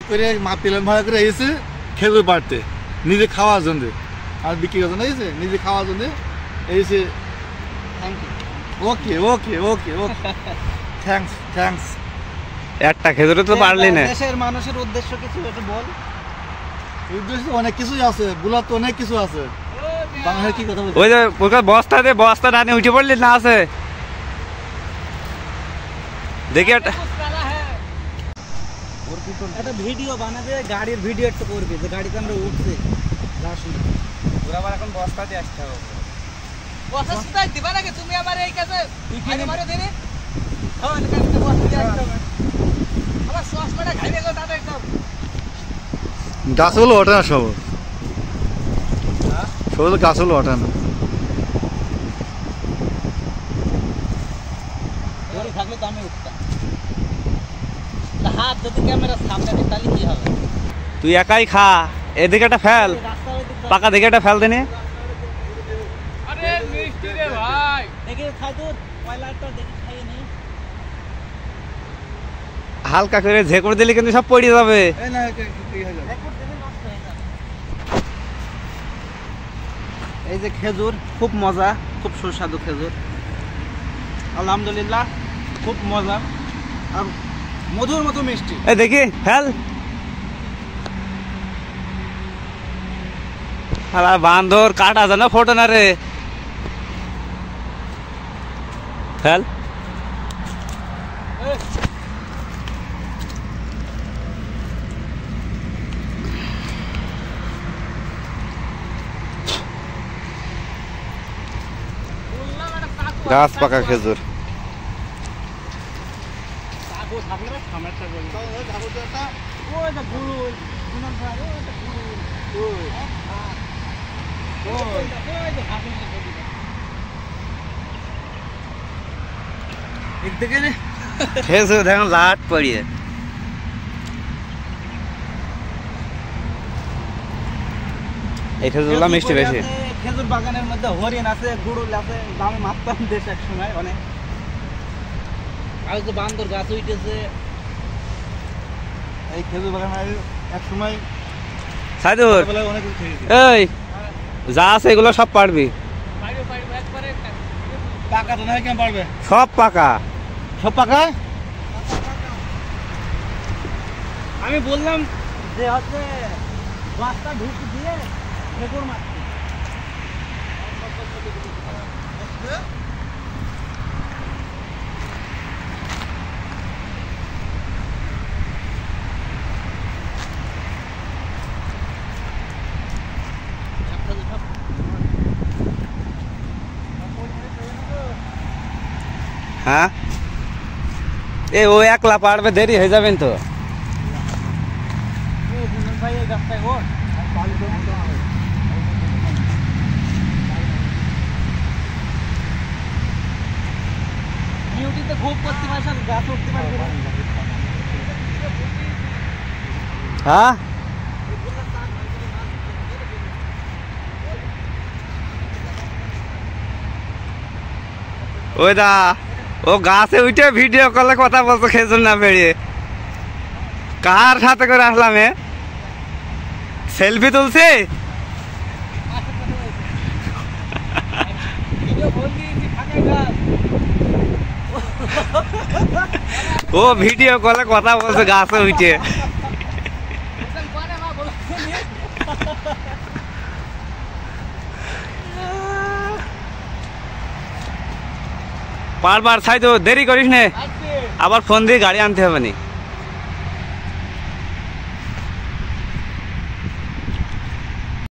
করে প্লেন ভাড়া করে এসে খেজুর পাড়তে নিজে খাওয়ার জন্য আর বিক্রি করার জন্য এসে নিজে খাওয়ার জন্য এসে। ওকে ওকে ওকে ওকে থ্যাঙ্কস থ্যাঙ্কস। একটা খেজুরে তো পারলি না। দেশের মানুষের উদ্দেশ্য কিছু একটু বল। উদ্দেশ্য অনেক কিছুই আছে, বলার তো অনেক কিছু আছে। বাংলায় কি কথা বলছিস? ওই যে বস্তা টানে উঠে পড়লি না আছে দেখি একটা ভিডিও বানাবে, গাড়ির ভিডিও একটু করবি যে গাড়িতে আমরা উঠছি যাওয়ার সময়। ওরা আবার এখন বস্তা দিয়ে আসতে হবে। বস্তা সুতাই দিবা নাকি তুমি আমার এই কাছে আগে মারো দেনে? হ্যাঁ এটা গাড়িতে বস্তা দিয়ে আসতে হবে। আবার সসমাটা খাইবে গো দাদা একদম। গাছগুলো ওঠে না সব, সব গাছগুলো ওঠে না। দড়ি থাকলে তো আমি উঠতাম। হাত যদি ক্যামেরার সামনে দিই তাহলে কি হবে? তুই একাই খা, এদিকে একটা ফেল, পাকা দিকে একটা ফেল দিনে। আরে মিষ্টি রে ভাই, দেখি খাই তো পয়লাটা দেখি খাইয়ে নি। হালকা করে ঝেঁকুর দিলে কিন্তু সব পড়ে যাবে। এই না কি হলো? রেকর্ড দিলে নষ্ট হয়ে যাবে। এই যে খেজুর, খুব মজা, খুব সুস্বাদু খেজুর। আলহামদুলিল্লাহ খুব মজা আর মধুর মতো মিষ্টি। এই দেখি ফেল। আলা বান্দর কাটা জানা ফটো না রে। ফেল। গাছ পাকা খেজুর। খেজুর দেখুন লাট পড়িয়ে। এই খেজুরগুলো মিষ্টি বেশি। খেজুর বাগানের মধ্যে হরিণ আছে, গুড়ুল আছে, দামে মারতাম দেশ এক সময় অনেক। আর যে বান্দর গাছ উঠেছে এই খেজুর বাগানে এক সময় সাইদুর, অনেক কিছু খেয়েছি। এই যা আছে এগুলো সব পারবি? পাকা তো নাই, কেমন পারবে? সব পাকা। সব পাকা। আমি বললাম যে হচ্ছে রাস্তা ঢুক দিয়ে রেকর্ড মারছি। হ্যাঁ এ ও একলা পারবে, দেরি হয়ে যাবেন তো। ভাই এই গাছটায় ওর ডিউটিতে খুব করতে পারছে, গাছ উঠতে পারবে না। হ্যাঁ ওই দা ও গাছে উঠে ভিডিও কলে কথা বলতো খেজুর না বেরিয়ে। কার সাথে করে আসলাম এ? সেলফি তুলছি। ও ভিডিও কলে কথা বলছে গাছে উঠে। পারবার ছাই তো দেরি করিস নে, আবার ফোন দিয়ে গাড়ি আনতে হবে না।